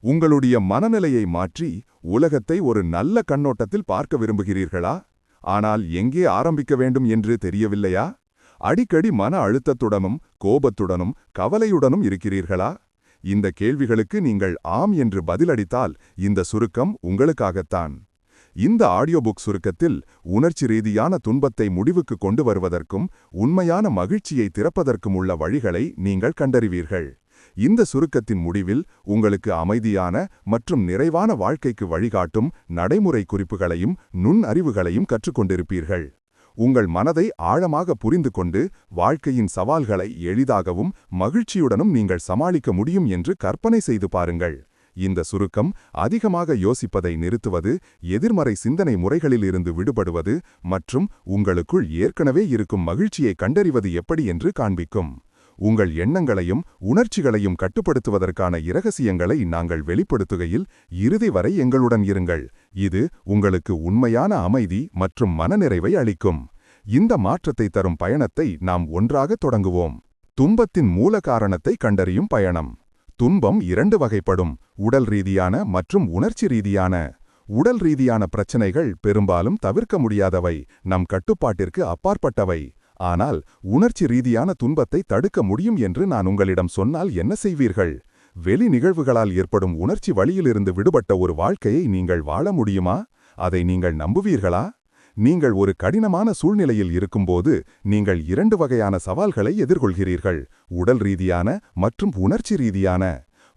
உங்களுடைய மனநிலையை மாற்றி உலகத்தை ஒரு நல்ல கண்ணோட்டத்தில் பார்க்க விரும்புகிறீர்களா? ஆனால் எங்கே ஆரம்பிக்க வேண்டும் என்று தெரியவில்லையா? அடிக்கடி மன அழுத்தத்துடனும் கோபத்துடனும் கவலையுடனும் இருக்கிறீர்களா? இந்த கேள்விகளுக்கு நீங்கள் ஆம் என்று பதிலளித்தால் இந்த சுருக்கம் உங்களுக்காகத்தான். இந்த ஆடியோ புக் சுருக்கத்தில் உணர்ச்சி ரீதியான துன்பத்தை முடிவுக்கு கொண்டு வருவதற்கும் உண்மையான மகிழ்ச்சியை திறப்பதற்கும் உள்ள வழிகளை நீங்கள் கண்டறிவீர்கள். இந்த சுருக்கத்தின் முடிவில் உங்களுக்கு அமைதியான மற்றும் நிறைவான வாழ்க்கைக்கு வழிகாட்டும் நடைமுறை குறிப்புகளையும் நுண்ணறிவுகளையும் கற்றுக்கொண்டிருப்பீர்கள். உங்கள் மனதை ஆழமாக புரிந்து கொண்டு வாழ்க்கையின் சவால்களை எளிதாகவும் மகிழ்ச்சியுடனும் நீங்கள் சமாளிக்க முடியும் என்று கற்பனை செய்து பாருங்கள். இந்த சுருக்கம் அதிகமாக யோசிப்பதை நிறுத்துவது, எதிர்மறை சிந்தனை முறைகளிலிருந்து விடுபடுவது மற்றும் உங்களுக்குள் ஏற்கனவே இருக்கும் மகிழ்ச்சியை கண்டறிவது எப்படி என்று காண்பிக்கும். உங்கள் எண்ணங்களையும் உணர்ச்சிகளையும் கட்டுப்படுத்துவதற்கான இரகசியங்களை நாங்கள் வெளிப்படுத்துகையில் இறுதி வரை எங்களுடன் இருங்கள். இது உங்களுக்கு உண்மையான அமைதி மற்றும் மனநிறைவை அளிக்கும். இந்த மாற்றத்தை தரும் பயணத்தை நாம் ஒன்றாக தொடங்குவோம். துன்பத்தின் மூல காரணத்தை கண்டறியும் பயணம். துன்பம் இரண்டு வகைப்படும்: உடல் ரீதியான மற்றும் உணர்ச்சி ரீதியான. உடல் ரீதியான பிரச்சனைகள் பெரும்பாலும் தவிர்க்க முடியாதவை, நம் கட்டுப்பாட்டிற்கு அப்பாற்பட்டவை. ஆனால் உணர்ச்சி ரீதியான துன்பத்தை தடுக்க முடியும் என்று நான் உங்களிடம் சொன்னால் என்ன செய்வீர்கள்? வெளி நிகழ்வுகளால் ஏற்படும் உணர்ச்சி வழியிலிருந்து விடுபட்ட ஒரு வாழ்க்கையை நீங்கள் வாழ முடியுமா? அதை நீங்கள் நம்புவீர்களா? நீங்கள் ஒரு கடினமான சூழ்நிலையில் இருக்கும்போது நீங்கள் இரண்டு வகையான சவால்களை எதிர்கொள்கிறீர்கள்: உடல் ரீதியான மற்றும் உணர்ச்சி ரீதியான.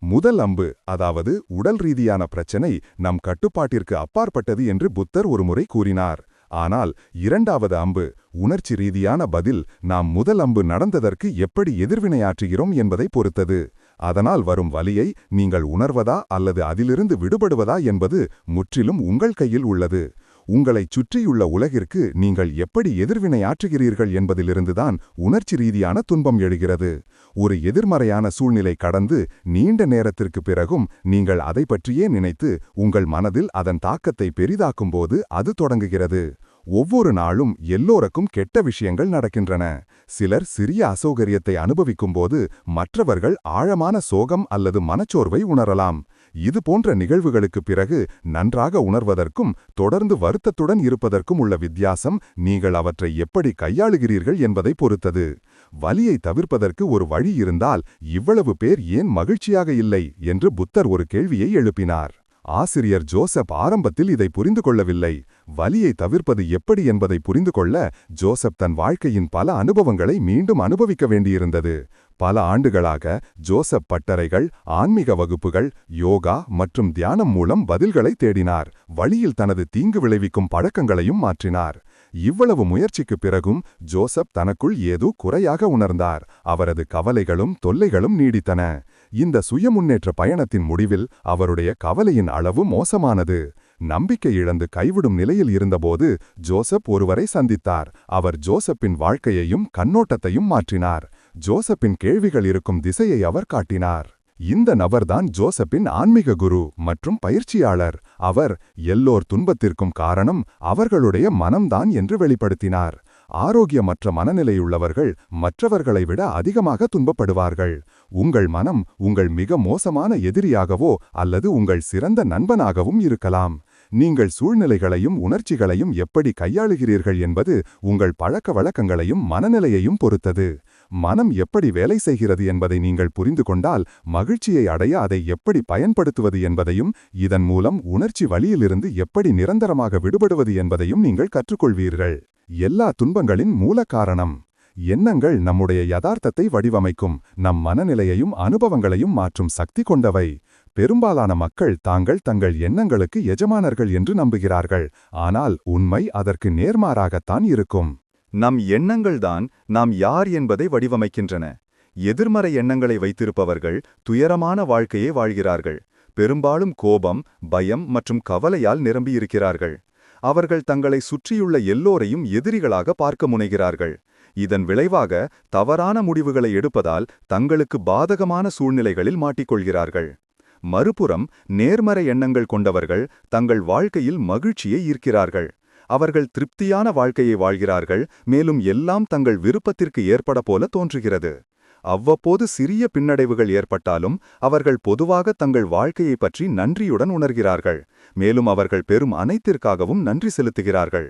முதல் அம்பு, அதாவது உடல் ரீதியான பிரச்சனை, நம் கட்டுப்பாட்டிற்கு அப்பாற்பட்டது என்று புத்தர் ஒருமுறை கூறினார். ஆனால் இரண்டாவது அம்பு, உணர்ச்சி ரீதியான பதில், நாம் முதல் அம்பு நடந்ததற்கு எப்படி எதிர்வினையாற்றுகிறோம் என்பதை பொறுத்தது. அதனால் வரும் வலியை நீங்கள் உணர்வதா அல்லது அதிலிருந்து விடுபடுவதா என்பது முற்றிலும் உங்கள் கையில் உள்ளது. உங்களைச் சுற்றியுள்ள உலகிற்கு நீங்கள் எப்படி எதிர்வினையாற்றுகிறீர்கள் என்பதிலிருந்துதான் உணர்ச்சி ரீதியான துன்பம் எழுகிறது. ஒரு எதிர்மறையான சூழ்நிலை கடந்து நீண்ட நேரத்திற்கு பிறகும் நீங்கள் அதை பற்றியே நினைத்து உங்கள் மனதில் அதன் தாக்கத்தை பெரிதாக்கும்போது அது தொடங்குகிறது. ஒவ்வொரு நாளும் எல்லோருக்கும் கெட்ட விஷயங்கள் நடக்கின்றன. சிலர் சிறிய அசௌகரியத்தை அனுபவிக்கும்போது மற்றவர்கள் ஆழமான சோகம் அல்லது மனச்சோர்வை உணரலாம். இது போன்ற நிகழ்வுகளுக்கு பிறகு நன்றாக உணர்வதற்கும் தொடர்ந்து வருத்தத்துடன் இருப்பதற்கும் உள்ள வித்தியாசம் நீங்கள் அவற்றை எப்படி கையாளுகிறீர்கள் என்பதை பொறுத்தது. வலியை தவிர்ப்பதற்கு ஒரு வழி இருந்தால் இவ்வளவு பேர் ஏன் மகிழ்ச்சியாக இல்லை என்று புத்தர் ஒரு கேள்வியை எழுப்பினார். ஆசிரியர் ஜோசப் ஆரம்பத்தில் இதை புரிந்து கொள்ளவில்லை. வலியை தவிர்ப்பது எப்படி என்பதை புரிந்து கொள்ள ஜோசப் தன் வாழ்க்கையின் பல அனுபவங்களை மீண்டும் அனுபவிக்க வேண்டியிருந்தது. பல ஆண்டுகளாக ஜோசப் பட்டறைகள், ஆன்மீக வகுப்புகள், யோகா மற்றும் தியானம் மூலம் பதில்களை தேடினார். வழியில் தனது தீங்கு விளைவிக்கும் பழக்கங்களையும் மாற்றினார். இவ்வளவு முயற்சிக்கு பிறகும் ஜோசப் தனக்குள் ஏதோ குறையாக உணர்ந்தார். அவரது கவலைகளும் தொல்லைகளும் நீடித்தன. இந்த சுயமுன்னேற்ற பயணத்தின் முடிவில் அவருடைய கவலையின் அளவு மோசமானது. நம்பிக்கை இழந்து கைவிடும் நிலையில் இருந்தபோது ஜோசப் ஒருவரை சந்தித்தார். அவர் ஜோசப்பின் வாழ்க்கையையும் கண்ணோட்டத்தையும் மாற்றினார். ஜோசப்பின் கேள்விகள் இருக்கும் திசையை அவர் காட்டினார். இந்த நபர்தான் ஜோசப்பின் ஆன்மீக குரு மற்றும் பயிற்சியாளர். அவர் எல்லோர் துன்பத்திற்கும் காரணம் அவர்களுடைய மனம்தான் என்று வெளிப்படுத்தினார். ஆரோக்கியமற்ற மனநிலையுள்ளவர்கள் மற்றவர்களை விட அதிகமாக துன்பப்படுவார்கள். உங்கள் மனம் உங்கள் மிக மோசமான எதிரியாகவோ அல்லது உங்கள் சிறந்த நண்பனாகவும் இருக்கலாம். நீங்கள் சூழ்நிலைகளையும் உணர்ச்சிகளையும் எப்படி கையாளுகிறீர்கள் என்பது உங்கள் பழக்க வழக்கங்களையும் மனநிலையையும் பொறுத்தது. மனம் எப்படி வேலை செய்கிறது என்பதை நீங்கள் புரிந்து கொண்டால் மகிழ்ச்சியை அடைய அதை எப்படி பயன்படுத்துவது என்பதையும் இதன் மூலம் உணர்ச்சி வலியிலிருந்து எப்படி நிரந்தரமாக விடுபடுவது என்பதையும் நீங்கள் கற்றுக்கொள்வீர்கள். எல்லா துன்பங்களின் மூல காரணம். எண்ணங்கள் நம்முடைய யதார்த்தத்தை வடிவமைக்கும், நம் மனநிலையையும் அனுபவங்களையும் மாற்றும் சக்தி கொண்டவை. பெரும்பாலான மக்கள் தங்கள் எண்ணங்களுக்கு எஜமானர்கள் என்று நம்புகிறார்கள். ஆனால் உண்மை அதற்கு நேர்மாறாகத்தான் இருக்கும். நம் எண்ணங்கள்தான் நாம் யார் என்பதை வடிவமைக்கின்றன. எதிர்மறை எண்ணங்களை வைத்திருப்பவர்கள் துயரமான வாழ்க்கையை வாழ்கிறார்கள். பெரும்பாலும் கோபம், பயம் மற்றும் கவலையால் நிரம்பியிருக்கிறார்கள். அவர்கள் தங்களை சுற்றியுள்ள எல்லோரையும் எதிரிகளாக பார்க்க முனைகிறார்கள். இதன் விளைவாக தவறான முடிவுகளை எடுப்பதால் தங்களுக்கு பாதகமான சூழ்நிலைகளில் மாட்டிக்கொள்கிறார்கள். மறுபுறம் நேர்மறை எண்ணங்கள் கொண்டவர்கள் தங்கள் வாழ்க்கையில் மகிழ்ச்சியை ஈர்க்கிறார்கள். அவர்கள் திருப்தியான வாழ்க்கையை வாழ்கிறார்கள், மேலும் எல்லாம் தங்கள் விருப்பத்திற்கு ஏற்பட போல தோன்றுகிறது. அவ்வப்போது சிறிய பின்னடைவுகள் ஏற்பட்டாலும் அவர்கள் பொதுவாக தங்கள் வாழ்க்கையை பற்றி நன்றியுடன் உணர்கிறார்கள். மேலும் அவர்கள் பெறும் அனைத்திற்காகவும் நன்றி செலுத்துகிறார்கள்.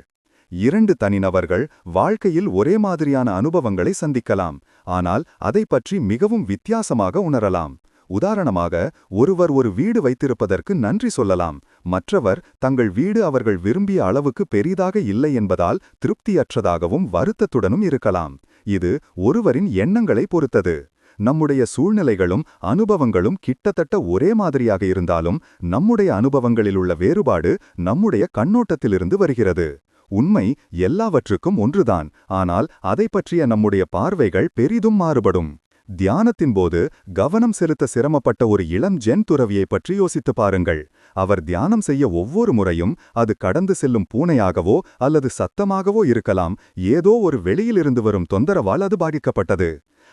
2 தனிநபர்கள் வாழ்க்கையில் ஒரே மாதிரியான அனுபவங்களை சந்திக்கலாம், ஆனால் அதைப் பற்றி மிகவும் வித்தியாசமாக உணரலாம். உதாரணமாக, ஒருவர் ஒரு வீடு வைத்திருப்பதற்கு நன்றி சொல்லலாம், மற்றவர் தங்கள் வீடு அவர்கள் விரும்பிய அளவுக்கு பெரிதாக இல்லை என்பதால் திருப்தியற்றதாகவும் வருத்தத்துடனும் இருக்கலாம். இது ஒருவரின் எண்ணங்களை பொறுத்தது. நம்முடைய சூழ்நிலைகளும் அனுபவங்களும் கிட்டத்தட்ட ஒரே மாதிரியாக இருந்தாலும் நம்முடைய அனுபவங்களில் உள்ள வேறுபாடு நம்முடைய கண்ணோட்டத்திலிருந்து வருகிறது. உண்மை எல்லாவற்றுக்கும் ஒன்றுதான், ஆனால் அதை பற்றிய நம்முடைய பார்வைகள் பெரிதும் மாறுபடும். தியானத்தின்போது கவனம் செலுத்த சிரமப்பட்ட ஒரு இளம் ஜென் துறவியை பற்றி யோசித்து பாருங்கள். அவர் தியானம் செய்ய ஒவ்வொரு முறையும் அது கடந்து செல்லும் பூனையாகவோ அல்லது சத்தமாகவோ இருக்கலாம், ஏதோ ஒரு வெளியிலிருந்து வரும் தொந்தரவால் அது பாதிக்கப்பட்டது.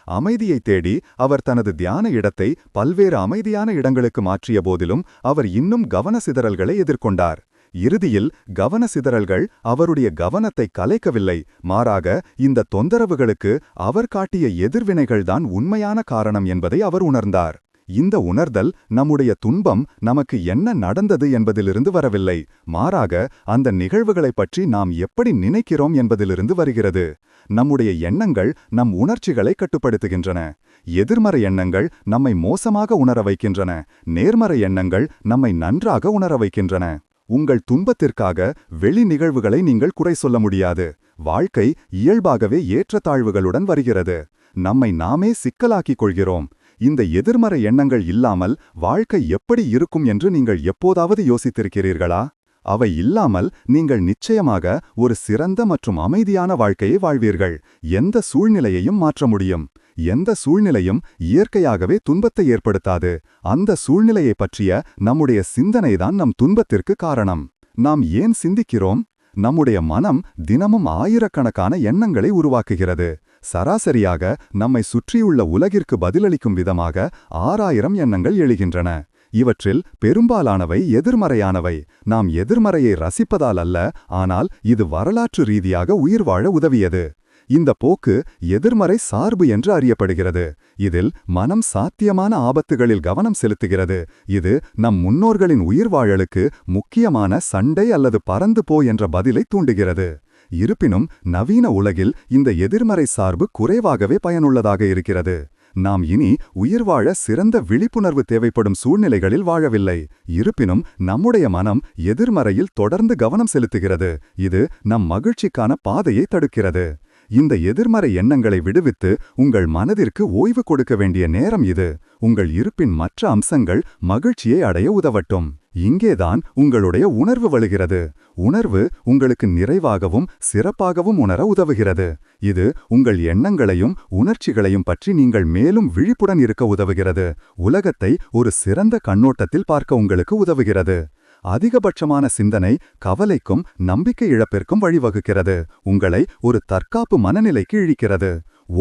அமைதியை தேடி அவர் தனது தியான இடத்தை பல்வேறு அமைதியான இடங்களுக்கு மாற்றிய போதிலும் அவர் இன்னும் கவன சிதறல்களை எதிர்கொண்டார். இறுதியில் கவன சிதறல்கள் அவருடைய கவனத்தை கலைக்கவில்லை, மாறாக இந்த தொந்தரவுகளுக்கு அவர் காட்டிய எதிர்வினைகள்தான் உண்மையான காரணம் என்பதை அவர் உணர்ந்தார். இந்த உணர்தல் நம்முடைய துன்பம் நமக்கு என்ன நடந்தது என்பதிலிருந்து வரவில்லை, மாறாக அந்த நிகழ்வுகளைப் பற்றி நாம் எப்படி நினைக்கிறோம் என்பதிலிருந்து வருகிறது. நம்முடைய எண்ணங்கள் நம் உணர்ச்சிகளை கட்டுப்படுத்துகின்றன. எதிர்மறை எண்ணங்கள் நம்மை மோசமாக உணர வைக்கின்றன, நேர்மறை எண்ணங்கள் நம்மை நன்றாக உணர வைக்கின்றன. உங்கள் துன்பத்திற்காக வெளி நிகழ்வுகளை நீங்கள் குறை சொல்ல முடியாது. வாழ்க்கை இயல்பாகவே ஏற்றத்தாழ்வுகளுடன் வருகிறது. நம்மை நாமே சிக்கலாக்கிக் கொள்கிறோம். இந்த எதிர்மறை எண்ணங்கள் இல்லாமல் வாழ்க்கை எப்படி இருக்கும் என்று நீங்கள் எப்போதாவது யோசித்திருக்கிறீர்களா? அவை இல்லாமல் நீங்கள் நிச்சயமாக ஒரு சிறந்த மற்றும் அமைதியான வாழ்க்கையை வாழ்வீர்கள். எந்த சூழ்நிலையையும் மாற்ற முடியும். எந்த சூழ்நிலையும் இயற்கையாகவே துன்பத்தை ஏற்படுத்தாது. அந்த சூழ்நிலையை பற்றிய நம்முடைய சிந்தனைதான் நம் துன்பத்திற்கு காரணம். நாம் ஏன் சிந்திக்கிறோம்? நம்முடைய மனம் தினமும் ஆயிரக்கணக்கான எண்ணங்களை உருவாக்குகிறது. சராசரியாக நம்மை சுற்றியுள்ள உலகிற்கு பதிலளிக்கும் விதமாக 6000 எண்ணங்கள் எழுகின்றன. இவற்றில் பெரும்பாலானவை எதிர்மறையானவை. நாம் எதிர்மறையை ரசிப்பதால் அல்ல, ஆனால் இது வரலாற்று ரீதியாக உயிர் வாழ உதவியது. இந்த போக்கு எதிர்மறை சார்பு என்று அறியப்படுகிறது. இதில் மனம் சாத்தியமான ஆபத்துகளில் கவனம் செலுத்துகிறது. இது நம் முன்னோர்களின் உயிர்வாழலுக்கு முக்கியமான சண்டை அல்லது பறந்து போ என்ற பதிலை தூண்டுகிறது. இருப்பினும் நவீன உலகில் இந்த எதிர்மறை சார்பு குறைவாகவே பயனுள்ளதாக இருக்கிறது. நாம் இனி உயிர்வாழ சிறந்த விழிப்புணர்வு தேவைப்படும் சூழ்நிலைகளில் வாழவில்லை. இருப்பினும் நம்முடைய மனம் எதிர்மறையில் தொடர்ந்து கவனம் செலுத்துகிறது. இது நம் மகிழ்ச்சிக்கான பாதையை தடுக்கிறது. இந்த எதிர்மறை எண்ணங்களை விடுவித்து உங்கள் மனதிற்கு ஓய்வு கொடுக்க வேண்டிய நேரம் இது. உங்கள் இருப்பின் மற்ற அம்சங்கள் மகிழ்ச்சியை அடைய உதவட்டும். இங்கேதான் உங்களுடைய உணர்வு வழுகிறது. உணர்வு உங்களுக்கு நிறைவாகவும் சிறப்பாகவும் உணர உதவுகிறது. இது உங்கள் எண்ணங்களையும் உணர்ச்சிகளையும் பற்றி நீங்கள் மேலும் விழிப்புடன் இருக்க உதவுகிறது. உலகத்தை ஒரு சிறந்த கண்ணோட்டத்தில் பார்க்க உங்களுக்கு உதவுகிறது. அதிகபட்சமான சிந்தனை கவலைக்கும் நம்பிக்கை இழப்பிற்கும் வழிவகுக்கிறது. உங்களை ஒரு தற்காப்பு மனநிலைக்கு இழுக்கிறது.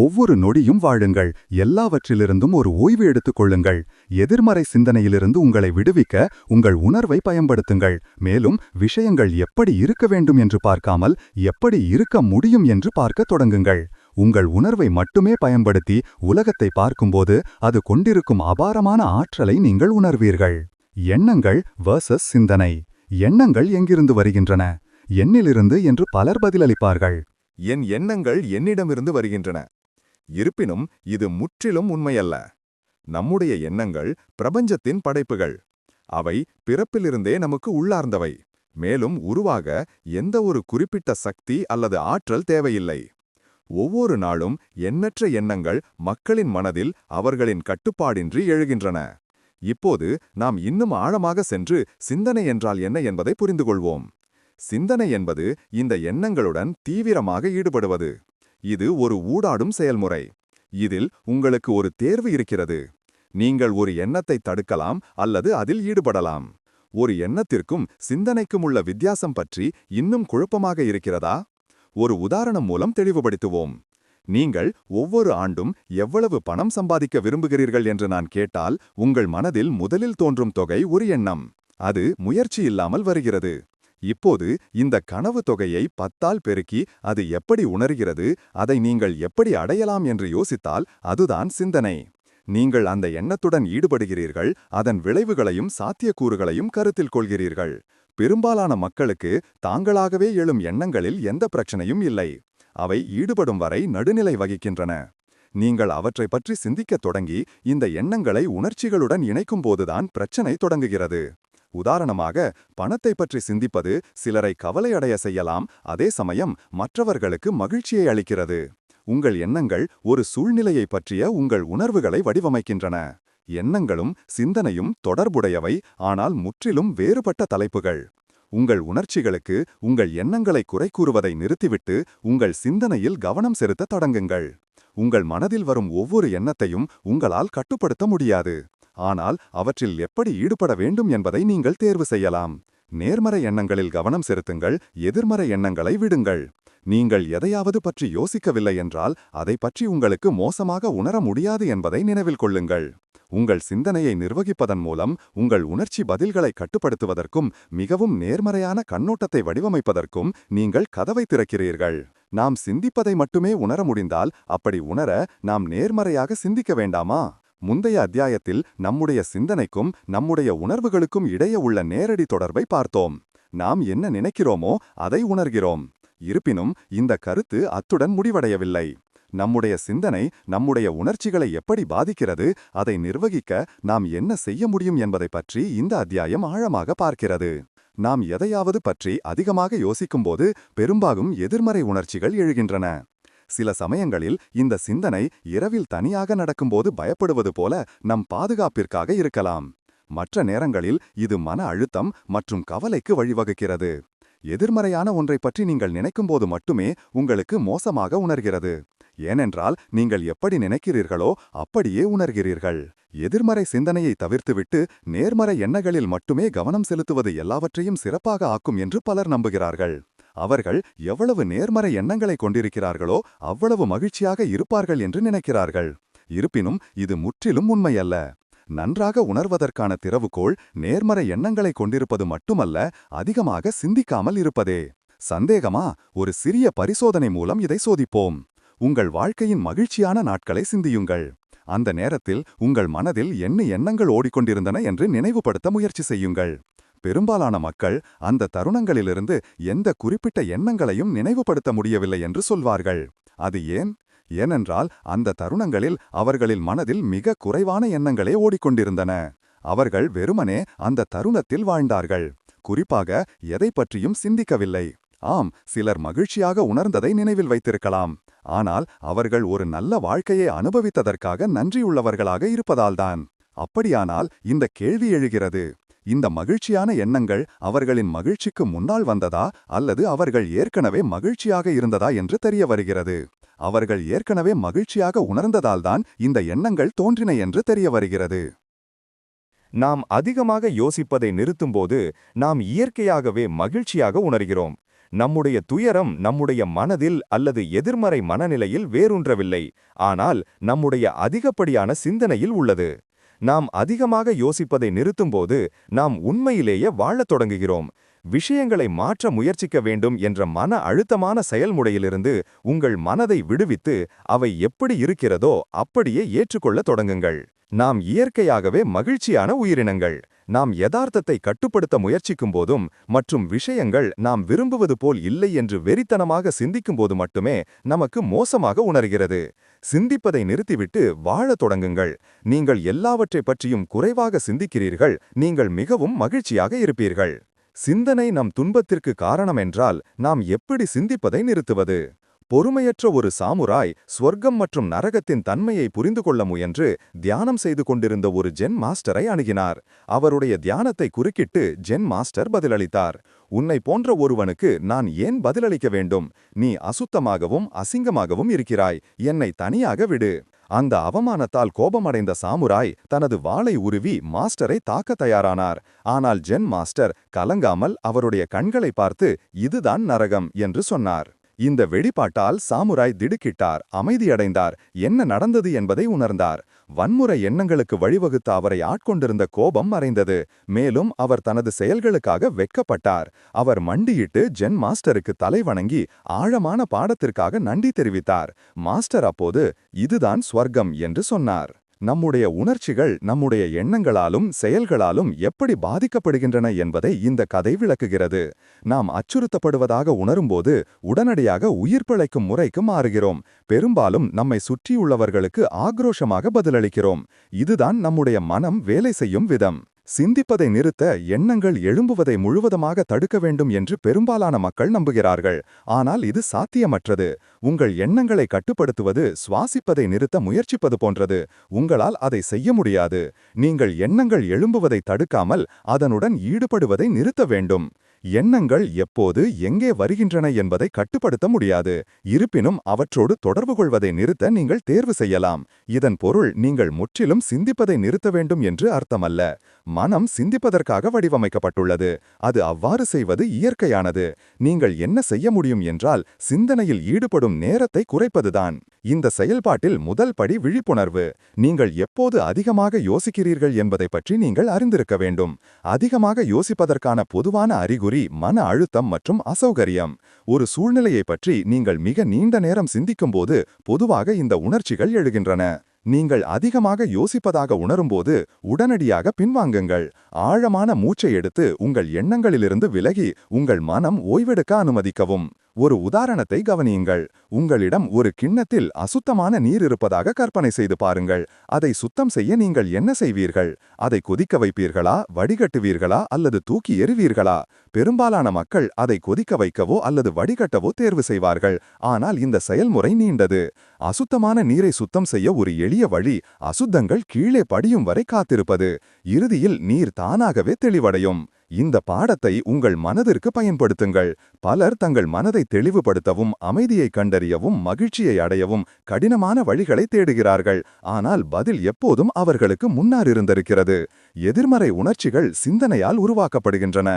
ஒவ்வொரு நொடியும் வாழுங்கள். எல்லாவற்றிலிருந்தும் ஒரு ஓய்வு எடுத்துக் கொள்ளுங்கள். எதிர்மறை சிந்தனையிலிருந்து உங்களை விடுவிக்க உங்கள் உணர்வை பயன்படுத்துங்கள். மேலும் விஷயங்கள் எப்படி இருக்க வேண்டும் என்று பார்க்காமல் எப்படி இருக்க முடியும் என்று பார்க்க தொடங்குங்கள். உங்கள் உணர்வை மட்டுமே பயன்படுத்தி உலகத்தை பார்க்கும்போது அது கொண்டிருக்கும் அபாரமான ஆற்றலை நீங்கள் உணர்வீர்கள். எண்ணங்கள் வர்சஸ் சிந்தனை. எண்ணங்கள் எங்கிருந்து வருகின்றன? என்னிலிருந்து என்று பலர் பதிலளிப்பார்கள். என் எண்ணங்கள் என்னிடமிருந்து வருகின்றன. இருப்பினும் இது முற்றிலும் உண்மையல்ல. நம்முடைய எண்ணங்கள் பிரபஞ்சத்தின் படைப்புகள். அவை பிறப்பிலிருந்தே நமக்கு உள்ளார்ந்தவை. மேலும் உருவாக எந்த ஒரு குறிப்பிட்ட சக்தி அல்லது ஆற்றல் தேவையில்லை. ஒவ்வொரு நாளும் எண்ணற்ற எண்ணங்கள் மக்களின் மனதில் அவர்களின் கட்டுப்பாடின்றி எழுகின்றன. இப்போது நாம் இன்னும் ஆழமாக சென்று சிந்தனை என்றால் என்ன என்பதை புரிந்துகொள்வோம். சிந்தனை என்பது இந்த எண்ணங்களுடன் தீவிரமாக ஈடுபடுவது. இது ஒரு ஊடாடும் செயல்முறை. இதில் உங்களுக்கு ஒரு தேர்வு இருக்கிறது. நீங்கள் ஒரு எண்ணத்தை தடுக்கலாம் அல்லது அதில் ஈடுபடலாம். ஒரு எண்ணத்திற்கும் சிந்தனைக்கும் உள்ள வித்தியாசம் பற்றி இன்னும் குழப்பமாக இருக்கிறதா? ஒரு உதாரணம் மூலம் தெளிவுபடுத்துவோம். நீங்கள் ஒவ்வொரு ஆண்டும் எவ்வளவு பணம் சம்பாதிக்க விரும்புகிறீர்கள் என்று நான் கேட்டால் உங்கள் மனதில் முதலில் தோன்றும் தொகை ஒரு எண்ணம். அது முயற்சி இல்லாமல் வருகிறது. இப்போது இந்த கனவு தொகையை 10ஆல் பெருக்கி அது எப்படி உணர்கிறது, அதை நீங்கள் எப்படி அடையலாம் என்று யோசித்தால் அதுதான் சிந்தனை. நீங்கள் அந்த எண்ணத்துடன் ஈடுபடுகிறீர்கள், அதன் விளைவுகளையும் சாத்தியக்கூறுகளையும் கருத்தில் கொள்கிறீர்கள். பெரும்பாலான மக்களுக்கு தாங்களாகவே எழும் எண்ணங்களில் எந்த பிரச்சனையும் இல்லை. அவை ஈடுபடும் வரை நடுநிலை வகிக்கின்றன. நீங்கள் அவற்றைப் பற்றி சிந்திக்கத் தொடங்கி இந்த எண்ணங்களை உணர்ச்சிகளுடன் இணைக்கும்போதுதான் பிரச்சனை தொடங்குகிறது. உதாரணமாக, பணத்தை பற்றி சிந்திப்பது சிலரை கவலையடைய செய்யலாம், அதே சமயம் மற்றவர்களுக்கு மகிழ்ச்சியை அளிக்கிறது. உங்கள் எண்ணங்கள் ஒரு சூழ்நிலையை பற்றிய உங்கள் உணர்வுகளை வடிவமைக்கின்றன. எண்ணங்களும் சிந்தனையும் தொடர்புடையவை, ஆனால் முற்றிலும் வேறுபட்ட தலைப்புகள். உங்கள் உணர்ச்சிகளுக்கு உங்கள் எண்ணங்களை குறை கூறுவதை நிறுத்திவிட்டு உங்கள் சிந்தனையில் கவனம் செலுத்தத் தொடங்குங்கள். உங்கள் மனதில் வரும் ஒவ்வொரு எண்ணத்தையும் உங்களால் கட்டுப்படுத்த முடியாது. ஆனால் அவற்றில் எப்படி ஈடுபட வேண்டும் என்பதை நீங்கள் தேர்வு செய்யலாம். நேர்மறை எண்ணங்களில் கவனம் செலுத்துங்கள், எதிர்மறை எண்ணங்களை விடுங்கள். நீங்கள் எதையாவது பற்றி யோசிக்கவில்லை என்றால் அதை பற்றி உங்களுக்கு மோசமாக உணர முடியாது என்பதை நினைவில் கொள்ளுங்கள். உங்கள் சிந்தனையை நிர்வகிப்பதன் மூலம் உங்கள் உணர்ச்சி பதில்களை கட்டுப்படுத்துவதற்கும் மிகவும் நேர்மறையான கண்ணோட்டத்தை வடிவமைப்பதற்கும் நீங்கள் கதவை திறக்கிறீர்கள். நாம் சிந்திப்பதை மட்டுமே உணர முடிந்தால் அப்படி உணர நாம் நேர்மறையாக சிந்திக்க வேண்டாமா? முந்தைய அத்தியாயத்தில் நம்முடைய சிந்தனைக்கும் நம்முடைய உணர்வுகளுக்கும் இடையே உள்ள நேரடி தொடர்பை பார்த்தோம். நாம் என்ன நினைக்கிறோமோ அதை உணர்கிறோம். இருப்பினும் இந்த கருத்து அத்துடன் முடிவடையவில்லை. நம்முடைய சிந்தனை நம்முடைய உணர்ச்சிகளை எப்படி பாதிக்கிறது, அதை நிர்வகிக்க நாம் என்ன செய்ய முடியும் என்பதை பற்றி இந்த அத்தியாயம் ஆழமாக பார்க்கிறது. நாம் எதையாவது பற்றி அதிகமாக யோசிக்கும்போது பெரும்பாலும் எதிர்மறை உணர்ச்சிகள் எழுகின்றன. சில சமயங்களில் இந்த சிந்தனை இரவில் தனியாக நடக்கும்போது பயப்படுவது போல நம் பாதுகாப்பிற்காக இருக்கலாம். மற்ற நேரங்களில் இது மன அழுத்தம் மற்றும் கவலைக்கு வழிவகுக்கிறது. எதிர்மறையான ஒன்றைப் பற்றி நீங்கள் நினைக்கும்போது மட்டுமே உங்களுக்கு மோசமாக உணர்கிறது. ஏனென்றால் நீங்கள் எப்படி நினைக்கிறீர்களோ அப்படியே உணர்கிறீர்கள். எதிர்மறை சிந்தனையை தவிர்த்துவிட்டு நேர்மறை எண்ணங்களில் மட்டுமே கவனம் செலுத்துவது எல்லாவற்றையும் சிறப்பாக ஆக்கும் என்று பலர் நம்புகிறார்கள். அவர்கள் எவ்வளவு நேர்மறை எண்ணங்களை கொண்டிருக்கிறார்களோ அவ்வளவு மகிழ்ச்சியாக இருப்பார்கள் என்று நினைக்கிறார்கள். இருப்பினும் இது முற்றிலும் உண்மையல்ல. நன்றாக உணர்வதற்கான திறவுகோல் நேர்மறை எண்ணங்களை கொண்டிருப்பது மட்டுமல்ல, அதிகமாக சிந்திக்காமல் இருப்பதே. சந்தேகமா? ஒரு சிறிய பரிசோதனை மூலம் இதை சோதிப்போம். உங்கள் வாழ்க்கையின் மகிழ்ச்சியான நாட்களை சிந்தியுங்கள். அந்த நேரத்தில் உங்கள் மனதில் என்ன எண்ணங்கள் ஓடிக்கொண்டிருந்தன என்று நினைவுபடுத்த முயற்சி செய்யுங்கள். பெரும்பாலான மக்கள் அந்த தருணங்களிலிருந்து எந்த குறிப்பிட்ட எண்ணங்களையும் நினைவுபடுத்த முடியவில்லை என்று சொல்வார்கள். அது ஏன்? ஏனென்றால் அந்த தருணங்களில் அவர்களின் மனதில் மிக குறைவான எண்ணங்களே ஓடிக்கொண்டிருந்தன. அவர்கள் வெறுமனே அந்த தருணத்தில் வாழ்ந்தார்கள். குறிப்பாக எதை பற்றியும் சிந்திக்கவில்லை. ஆம், சிலர் மகிழ்ச்சியாக உணர்ந்ததை நினைவில் வைத்திருக்கலாம். ஆனால் அவர்கள் ஒரு நல்ல வாழ்க்கையை அனுபவித்ததற்காக நன்றியுள்ளவர்களாக இருப்பதால்தான். அப்படியானால் இந்த கேள்வி எழுகிறது: இந்த மகிழ்ச்சியான எண்ணங்கள் அவர்களின் மகிழ்ச்சிக்கு முன்னால் வந்ததா அல்லது அவர்கள் ஏற்கனவே மகிழ்ச்சியாக இருந்ததா என்று தெரிய வருகிறது. அவர்கள் ஏற்கனவே மகிழ்ச்சியாக உணர்ந்ததால்தான் இந்த எண்ணங்கள் தோன்றின என்று தெரிய வருகிறது. நாம் அதிகமாக யோசிப்பதை நிறுத்தும்போது நாம் இயற்கையாகவே மகிழ்ச்சியாக உணர்கிறோம். நம்முடைய துயரம் நம்முடைய மனதில் அல்லது எதிர்மறை மனநிலையில் வேரூன்றவில்லை, ஆனால் நம்முடைய அதிகப்படியான சிந்தனையில் உள்ளது. நாம் அதிகமாக யோசிப்பதை நிறுத்தும்போது நாம் உண்மையிலேயே வாழத் தொடங்குகிறோம். விஷயங்களை மாற்ற முயற்சிக்க வேண்டும் என்ற மன அழுத்தமான செயல்முறையிலிருந்து உங்கள் மனதை விடுவித்து அவை எப்படி இருக்கிறதோ அப்படியே ஏற்றுக்கொள்ளத் தொடங்குங்கள். நாம் இயற்கையாகவே மகிழ்ச்சியான உயிரினங்கள். நாம் யதார்த்தத்தை கட்டுப்படுத்த முயற்சிக்கும் போதும் மற்றும் விஷயங்கள் நாம் விரும்புவது போல் இல்லை என்று வெறித்தனமாக சிந்திக்கும்போது மட்டுமே நமக்கு மோசமாக உணர்கிறது. சிந்திப்பதை நிறுத்திவிட்டு வாழத் தொடங்குங்கள். நீங்கள் எல்லாவற்றை பற்றியும் குறைவாக சிந்திக்கிறீர்கள், நீங்கள் மிகவும் மகிழ்ச்சியாக இருப்பீர்கள். சிந்தனை நம் துன்பத்திற்கு காரணம் என்றால் நாம் எப்படி சிந்திப்பதை நிறுத்துவது? பொறுமையற்ற ஒரு சாமுராய் ஸ்வர்க்கம் மற்றும் நரகத்தின் தன்மையை புரிந்து கொள்ள முயன்று தியானம் செய்து கொண்டிருந்த ஒரு ஜென் மாஸ்டரை அணுகினார். அவருடைய தியானத்தை குறுக்கிட்டு ஜென் மாஸ்டர் பதிலளித்தார்: உன்னை போன்ற ஒருவனுக்கு நான் ஏன் பதிலளிக்க வேண்டும்? நீ அசுத்தமாகவும் அசிங்கமாகவும் இருக்கிறாய். என்னை தனியாக விடு. அந்த அவமானத்தால் கோபமடைந்த சாமுராய் தனது வாளை உருவி மாஸ்டரை தாக்க தயாரானார். ஆனால் ஜென் மாஸ்டர் கலங்காமல் அவருடைய கண்களை பார்த்து, இதுதான் நரகம் என்று சொன்னார். இந்த வெளிப்பாட்டால் சாமுராய் திடுக்கிட்டார், அமைதியடைந்தார், என்ன நடந்தது என்பதை உணர்ந்தார். வன்முறை எண்ணங்களுக்கு வழிவகுத்த அவரை ஆட்கொண்டிருந்த கோபம் மறைந்தது. மேலும் அவர் தனது செயல்களுக்காக வெட்கப்பட்டார். அவர் மண்டியிட்டு ஜென் மாஸ்டருக்கு தலை வணங்கி ஆழமான பாடத்திற்காக நன்றி தெரிவித்தார். மாஸ்டர் அப்போது இதுதான் ஸ்வர்க்கம் என்று சொன்னார். நம்முடைய உணர்ச்சிகள் நம்முடைய எண்ணங்களாலும் செயல்களாலும் எப்படி பாதிக்கப்படுகின்றன என்பதை இந்த கதை விளக்குகிறது. நாம் அச்சுறுத்தப்படுவதாக உணரும்போது உடனடியாக உயிர் பிழைக்கும் முறைக்கு மாறுகிறோம். பெரும்பாலும் நம்மை சுற்றியுள்ளவர்களுக்கு ஆக்ரோஷமாக பதிலளிக்கிறோம். இதுதான் நம்முடைய மனம் வேலை செய்யும் விதம். சிந்திப்பதை நிறுத்த எண்ணங்கள் எழும்புவதை முழுவதுமாக தடுக்க வேண்டும் என்று பெரும்பாலான மக்கள் நம்புகிறார்கள். ஆனால் இது சாத்தியமற்றது. உங்கள் எண்ணங்களை கட்டுப்படுத்துவது சுவாசிப்பதை நிறுத்த முயற்சிப்பது போன்றது. உங்களால் அதை செய்ய முடியாது. நீங்கள் எண்ணங்கள் எழும்புவதை தடுக்காமல் அதனுடன் ஈடுபடுவதை நிறுத்த வேண்டும். எண்ணங்கள் எப்போது எங்கே வருகின்றன என்பதை கட்டுப்படுத்த முடியாது. இருப்பினும் அவற்றோடு தொடர்பு கொள்வதை நிறுத்த நீங்கள் தேர்வு செய்யலாம். இதன் பொருள் நீங்கள் முற்றிலும் சிந்திப்பதை நிறுத்த வேண்டும் என்று அர்த்தமல்ல. மனம் சிந்திப்பதற்காக வடிவமைக்கப்பட்டுள்ளது. அது அவ்வாறு செய்வது இயற்கையானது. நீங்கள் என்ன செய்ய முடியும் என்றால் சிந்தனையில் ஈடுபடும் நேரத்தை குறைப்பதுதான். இந்த செயல்பாட்டில் முதல் படி விழிப்புணர்வு. நீங்கள் எப்போது அதிகமாக யோசிக்கிறீர்கள் என்பதை பற்றி நீங்கள் அறிந்திருக்க வேண்டும். அதிகமாக யோசிப்பதற்கான பொதுவான அறிகுறி மன அழுத்தம் மற்றும் அசௌகரியம். ஒரு சூழ்நிலையை பற்றி நீங்கள் மிக நீண்ட நேரம் சிந்திக்கும்போது பொதுவாக இந்த உணர்ச்சிகள் எழுகின்றன. நீங்கள் அதிகமாக யோசிப்பதாக உணரும்போது உடனடியாக பின்வாங்குங்கள். ஆழமான மூச்சை எடுத்து உங்கள் எண்ணங்களிலிருந்து விலகி உங்கள் மனம் ஓய்வெடுக்க அனுமதிக்கவும். ஒரு உதாரணத்தை கவனியுங்கள். உங்களிடம் ஒரு கிண்ணத்தில் அசுத்தமான நீர் இருப்பதாக கற்பனை செய்து பாருங்கள். அதை சுத்தம் செய்ய நீங்கள் என்ன செய்வீர்கள்? அதை கொதிக்க வைப்பீர்களா, வடிகட்டுவீர்களா அல்லது தூக்கி எறிவீர்களா? பெரும்பாலான மக்கள் அதை கொதிக்க வைக்கவோ அல்லது வடிகட்டவோ தேர்வு செய்வார்கள். ஆனால் இந்த செயல்முறை நீண்டது. அசுத்தமான நீரை சுத்தம் செய்ய ஒரு எளிய வழி அசுத்தங்கள் கீழே படியும் வரை காத்திருப்பது. இறுதியில் நீர் தானாகவே தெளிவடையும். இந்த பாடத்தை உங்கள் மனதிற்கு பயன்படுத்துங்கள். பலர் தங்கள் மனதை தெளிவுபடுத்தவும் அமைதியை கண்டறியவும் மகிழ்ச்சியை அடையவும் கடினமான வழிகளை தேடுகிறார்கள். ஆனால் பதில் எப்போதும் அவர்களுக்கு முன்னால் இருந்திருக்கிறது. எதிர்மறை உணர்ச்சிகள் சிந்தனையால் உருவாக்கப்படுகின்றன.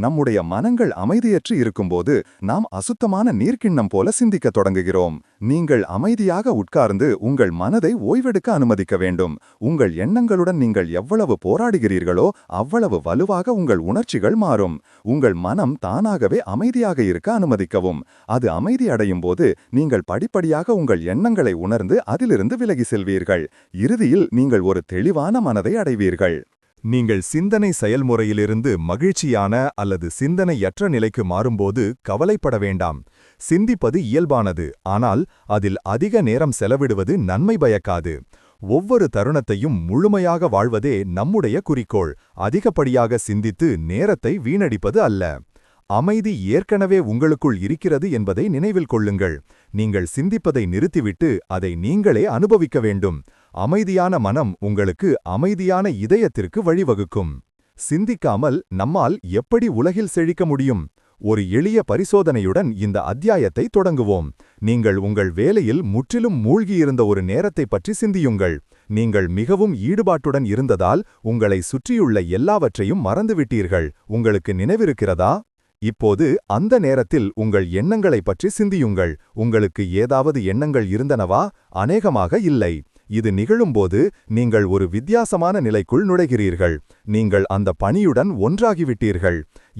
நம்முடைய மனங்கள் அமைதியற்று இருக்கும்போது நாம் அசுத்தமான நீர்க்கிண்ணம் போல சிந்திக்கத் தொடங்குகிறோம். நீங்கள் அமைதியாக உட்கார்ந்து உங்கள் மனதை ஓய்வெடுக்க அனுமதிக்க வேண்டும். உங்கள் எண்ணங்களுடன் நீங்கள் எவ்வளவு போராடுகிறீர்களோ அவ்வளவு வலுவாக உங்கள் உணர்ச்சிகள் மாறும். உங்கள் மனம் தானாகவே அமைதியாக இருக்க அனுமதிக்கவும். அது அமைதி அடையும் போது நீங்கள் படிப்படியாக உங்கள் எண்ணங்களை உணர்ந்து அதிலிருந்து விலகி செல்வீர்கள். இறுதியில் நீங்கள் ஒரு தெளிவான மனதை அடைவீர்கள். நீங்கள் சிந்தனை செயல்முறையிலிருந்து மகிழ்ச்சியான அல்லது சிந்தனையற்ற நிலைக்கு மாறும்போது கவலைப்பட வேண்டாம். சிந்திப்பது இயல்பானது. ஆனால் அதில் அதிக நேரம் செலவிடுவது நன்மை பயக்காது. ஒவ்வொரு தருணத்தையும் முழுமையாக வாழ்வதே நம்முடைய குறிக்கோள். அதிகப்படியாக சிந்தித்து நேரத்தை வீணடிப்பது அல்ல. அமைதி ஏற்கனவே உங்களுக்குள் இருக்கிறது என்பதை நினைவில் கொள்ளுங்கள். நீங்கள் சிந்திப்பதை நிறுத்திவிட்டு அதை நீங்களே அனுபவிக்க வேண்டும். அமைதியான மனம் உங்களுக்கு அமைதியான இதயத்திற்கு வழிவகுக்கும். சிந்திக்காமல் நம்மால் எப்படி உலகில் செழிக்க முடியும்? ஒரு எளிய பரிசோதனையுடன் இந்த அத்தியாயத்தை தொடங்குவோம். நீங்கள் உங்கள் வேலையில் முற்றிலும் மூழ்கியிருந்த ஒரு நேரத்தை பற்றி சிந்தியுங்கள். நீங்கள் மிகவும் ஈடுபாட்டுடன் இருந்ததால் உங்களை சுற்றியுள்ள எல்லாவற்றையும் மறந்துவிட்டீர்கள். உங்களுக்கு நினைவிருக்கிறதா? இப்போது அந்த நேரத்தில் உங்கள் எண்ணங்களை பற்றி சிந்தியுங்கள். உங்களுக்கு ஏதாவது எண்ணங்கள் இருந்தனவா? அநேகமாக இல்லை. இது நிகழும்போது நீங்கள் ஒரு வித்தியாசமான நிலைக்குள் நுழைகிறீர்கள். நீங்கள் அந்த பணியுடன் ஒன்றாகிவிட்டீர்கள்.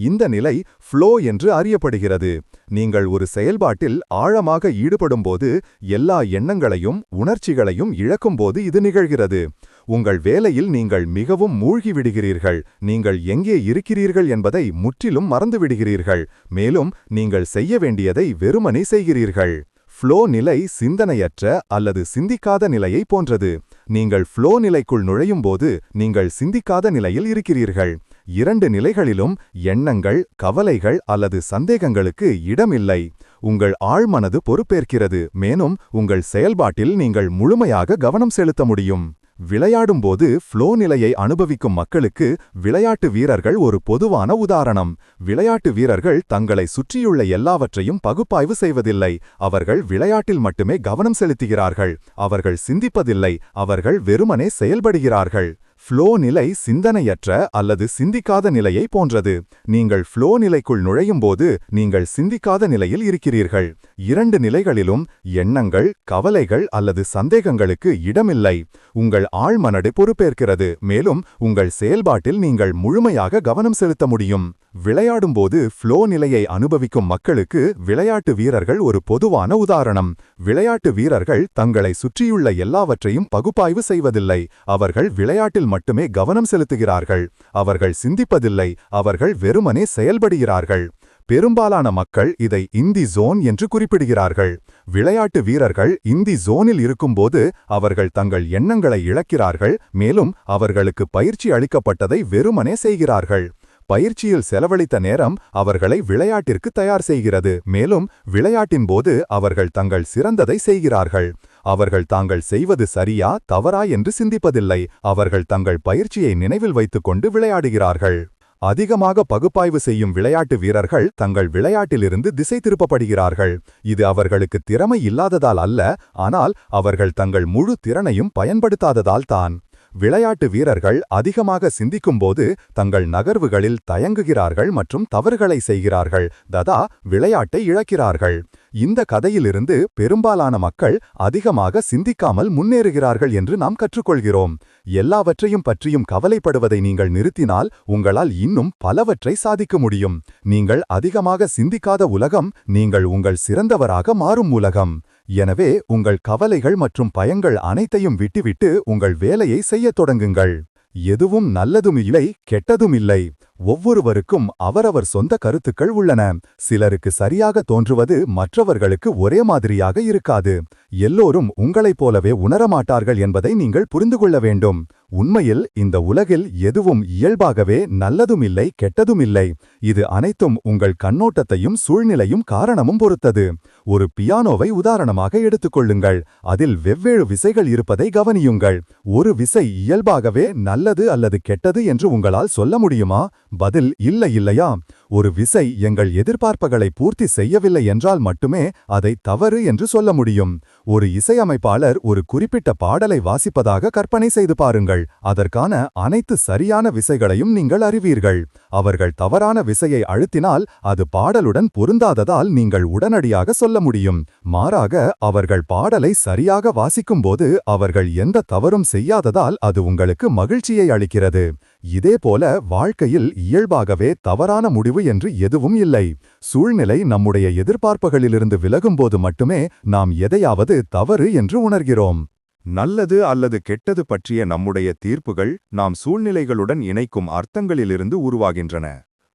இந்த நிலை ஃப்ளோ என்று அறியப்படுகிறது. நீங்கள் ஒரு செயல்பாட்டில் ஆழமாக ஈடுபடும்போது எல்லா எண்ணங்களையும் உணர்ச்சிகளையும் இழக்கும்போது இது நிகழ்கிறது. உங்கள் வேலையில் நீங்கள் மிகவும் மூழ்கிவிடுகிறீர்கள். நீங்கள் எங்கே இருக்கிறீர்கள் என்பதை முற்றிலும் மறந்துவிடுகிறீர்கள். மேலும் நீங்கள் செய்ய வேண்டியதை வெறுமனே செய்கிறீர்கள். ஃப்ளோ நிலை சிந்தனையற்ற அல்லது சிந்திக்காத நிலையை போன்றது. நீங்கள் ஃப்ளோ நிலைக்குள் நுழையும்போது நீங்கள் சிந்திக்காத நிலையில் இருக்கிறீர்கள். இரண்டு நிலைகளிலும் எண்ணங்கள், கவலைகள் அல்லது சந்தேகங்களுக்கு இடமில்லை. உங்கள் ஆழ்மனது பொறுப்பேற்கிறது. மேலும் உங்கள் செயல்பாட்டில் நீங்கள் முழுமையாக கவனம் செலுத்த முடியும். விளையாடும்போது ஃப்ளோ நிலையை அனுபவிக்கும் மக்களுக்கு விளையாட்டு வீரர்கள் ஒரு பொதுவான உதாரணம். விளையாட்டு வீரர்கள் தங்களை சுற்றியுள்ள எல்லாவற்றையும் பகுப்பாய்வு செய்வதில்லை. அவர்கள் விளையாட்டில் மட்டுமே கவனம் செலுத்துகிறார்கள். அவர்கள் சிந்திப்பதில்லை. அவர்கள் வெறுமனே செயல்படுகிறார்கள். ஃப்ளோ நிலை சிந்தனையற்ற அல்லது சிந்திக்காத நிலையை போன்றது. நீங்கள் ஃப்ளோ நிலைக்குள் நுழையும்போது நீங்கள் சிந்திக்காத நிலையில் இருக்கிறீர்கள். இரண்டு நிலைகளிலும் எண்ணங்கள், கவலைகள் அல்லது சந்தேகங்களுக்கு இடமில்லை. உங்கள் ஆழ்மனது பொறுப்பேற்கிறது, மேலும் உங்கள் செயல்பாட்டில் நீங்கள் முழுமையாக கவனம் செலுத்த முடியும். விளையாடும்போது ஃப்ளோ நிலையை அனுபவிக்கும் மக்களுக்கு விளையாட்டு வீரர்கள் ஒரு பொதுவான உதாரணம். விளையாட்டு வீரர்கள் தங்களை சுற்றியுள்ள எல்லாவற்றையும் பகுப்பாய்வு செய்வதில்லை. அவர்கள் விளையாட்டில் மட்டுமே கவனம் செலுத்துகிறார்கள். அவர்கள் சிந்திப்பதில்லை, அவர்கள் வெறுமனே செயல்படுகிறார்கள். பெரும்பாலான மக்கள் இதை இந்தி ஜோன் என்று குறிப்பிடுகிறார்கள். விளையாட்டு வீரர்கள் இந்தி ஜோனில் இருக்கும்போது அவர்கள் தங்கள் எண்ணங்களை இழக்கிறார்கள், மேலும் அவர்களுக்கு பயிற்சி அளிக்கப்பட்டதை வெறுமனே செய்கிறார்கள். பயிற்சியில் செலவழித்த நேரம் அவர்களை விளையாட்டிற்கு தயார் செய்கிறது, மேலும் விளையாட்டின் போது அவர்கள் தங்கள் சிறந்ததை செய்கிறார்கள். அவர்கள் தாங்கள் செய்வது சரியா தவறா என்று சிந்திப்பதில்லை. அவர்கள் தங்கள் பயிற்சியை நினைவில் வைத்துக்கொண்டு விளையாடுகிறார்கள். அதிகமாக பகுப்பாய்வு செய்யும் விளையாட்டு வீரர்கள் தங்கள் விளையாட்டிலிருந்து திசை திருப்பப்படுகிறார்கள். இது அவர்களுக்கு திறமை இல்லாததால் அல்ல, ஆனால் அவர்கள் தங்கள் முழு திறனையும் பயன்படுத்தாததால் தான். விளையாட்டு வீரர்கள் அதிகமாக சிந்திக்கும்போது தங்கள் நகர்வுகளில் தயங்குகிறார்கள் மற்றும் தவறுகளை செய்கிறார்கள். ததா விளையாட்டை இழக்கிறார்கள். இந்த கதையிலிருந்து பெரும்பாலான மக்கள் அதிகமாக சிந்திக்காமல் முன்னேறுகிறார்கள் என்று நாம் கற்றுக்கொள்கிறோம். எல்லாவற்றையும் பற்றியும் கவலைப்படுவதை நீங்கள் நிறுத்தினால் உங்களால் இன்னும் பலவற்றை சாதிக்க முடியும். நீங்கள் அதிகமாக சிந்திக்காத உலகம் நீங்கள் உங்கள் சிறந்தவராக மாறும் உலகம். எனவே உங்கள் கவலைகள் மற்றும் பயங்கள் அனைத்தையும் விட்டுவிட்டு உங்கள் வேலையை செய்யத் தொடங்குங்கள். எதுவும் நல்லதும் இல்லை, கெட்டதும் இல்லை. ஒவ்வொருவருக்கும் அவரவர் சொந்த கருத்துக்கள் உள்ளன. சிலருக்கு சரியாக தோன்றுவது மற்றவர்களுக்கு ஒரே மாதிரியாக இருக்காது. எல்லோரும் உங்களைப் போலவே உணரமாட்டார்கள் என்பதை நீங்கள் புரிந்து கொள்ள வேண்டும். உண்மையில் இந்த உலகில் எதுவும் இயல்பாகவே நல்லதும் இல்லை, கெட்டதும் இல்லை. இது அனைத்தும் உங்கள் கண்ணோட்டத்தையும் சூழ்நிலையும் காரணமும் பொறுத்தது. ஒரு பியானோவை உதாரணமாக எடுத்துக்கொள்ளுங்கள். அதில் வெவ்வேறு விசைகள் இருப்பதை கவனியுங்கள். ஒரு விசை இயல்பாகவே நல்லது அல்லது கெட்டது என்று உங்களால் சொல்ல முடியுமா? பதில் இல்லை, இல்லையா? ஒரு விசை எங்கள் எதிர்பார்ப்புகளை பூர்த்தி செய்யவில்லை என்றால் மட்டுமே அதை தவறு என்று சொல்ல முடியும். ஒரு இசையமைப்பாளர் ஒரு குறிப்பிட்ட பாடலை வாசிப்பதாக கற்பனை செய்து பாருங்கள். அதற்கான அனைத்து சரியான விசைகளையும் நீங்கள் அறிவீர்கள். அவர்கள் தவறான விசையை அழுத்தினால் அது பாடலுடன் பொருந்தாததால் நீங்கள் உடனடியாக சொல்ல முடியும். மாறாக அவர்கள் பாடலை சரியாக வாசிக்கும்போது அவர்கள் எந்த தவறும் செய்யாததால் அது உங்களுக்கு மகிழ்ச்சியை அளிக்கிறது. இதேபோல வாழ்க்கையில் இயல்பாகவே தவறான முடிவு என்று எதுவும் இல்லை. சூழ்நிலை நம்முடைய எதிர்பார்ப்புகளிலிருந்து விலகும்போது மட்டுமே நாம் எதையாவது தவறு என்று உணர்கிறோம். நல்லது அல்லது கெட்டது பற்றிய நம்முடைய தீர்ப்புகள் நாம் சூழ்நிலைகளுடன் இணைக்கும் அர்த்தங்களிலிருந்து உருவாகின்றன.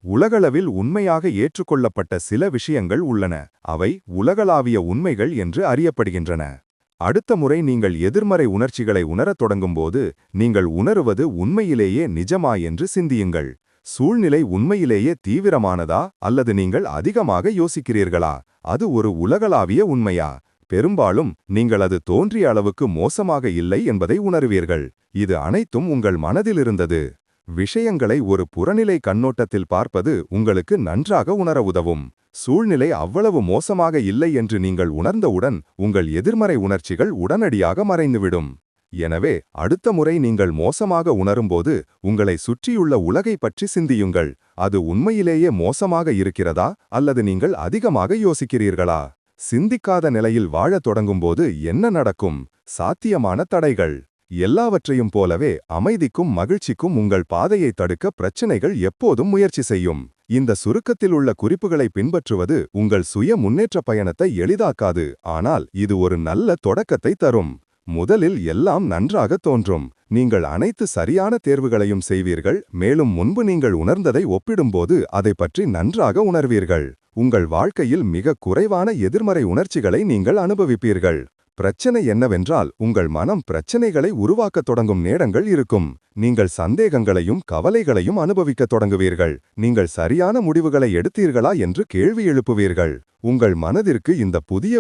உலகளவில் உண்மையாக ஏற்றுக்கொள்ளப்பட்ட சில விஷயங்கள் உள்ளன. அவை உலகளாவிய உண்மைகள் என்று அறியப்படுகின்றன. அடுத்த முறை நீங்கள் எதிர்மறை உணர்ச்சிகளை உணரத் தொடங்கும்போது நீங்கள் உணருவது உண்மையிலேயே நிஜமா என்று சிந்தியுங்கள். சூழ்நிலை உண்மையிலேயே தீவிரமானதா அல்லது நீங்கள் அதிகமாக யோசிக்கிறீர்களா? அது ஒரு உலகளாவிய உண்மையா? பெரும்பாலும் நீங்கள் அது தோன்றிய அளவுக்கு மோசமாக இல்லை என்பதை உணர்வீர்கள். இது அனைத்தும் உங்கள் மனதில் இருந்தது. விஷயங்களை ஒரு புறநிலை கண்ணோட்டத்தில் பார்ப்பது உங்களுக்கு நன்றாக உணர உதவும். சூழ்நிலை அவ்வளவு மோசமாக இல்லை என்று நீங்கள் உணர்ந்தவுடன் உங்கள் எதிர்மறை உணர்ச்சிகள் உடனடியாக மறைந்துவிடும். எனவே அடுத்த முறை நீங்கள் மோசமாக உணரும்போது உங்களை சுற்றியுள்ள உலகை பற்றி சிந்தியுங்கள். அது உண்மையிலேயே மோசமாக இருக்கிறதா அல்லது நீங்கள் அதிகமாக யோசிக்கிறீர்களா? சிந்திக்காத நிலையில் வாழத் தொடங்கும்போது என்ன நடக்கும்? சாத்தியமான தடைகள். எல்லாவற்றையும் போலவே அமைதிக்கும் மகிழ்ச்சிக்கும் உங்கள் பாதையை தடுக்க பிரச்சனைகள் எப்போதும் முயற்சி செய்யும். இந்த சுருக்கத்தில் உள்ள குறிப்புகளை பின்பற்றுவது உங்கள் சுய முன்னேற்ற பயணத்தை எளிதாக்காது, ஆனால் இது ஒரு நல்ல தொடக்கத்தை தரும். முதலில் எல்லாம் நன்றாக தோன்றும். நீங்கள் அனைத்து சரியான தேர்வுகளையும் செய்வீர்கள், மேலும் முன்பு நீங்கள் உணர்ந்ததை ஒப்பிடும்போது அதை பற்றி நன்றாக உணர்வீர்கள். உங்கள் வாழ்க்கையில் மிக குறைவான எதிர்மறை உணர்ச்சிகளை நீங்கள் அனுபவிப்பீர்கள். பிரச்சனை என்னவென்றால் உங்கள் மனம் பிரச்சனைகளை உருவாக்கத் தொடங்கும் நேரங்கள் இருக்கும். நீங்கள் சந்தேகங்களையும் கவலைகளையும் அனுபவிக்கத் தொடங்குவீர்கள். நீங்கள் சரியான முடிவுகளை எடுத்தீர்களா என்று கேள்வி எழுப்புவீர்கள். உங்கள் மனதிற்கு இந்த புதிய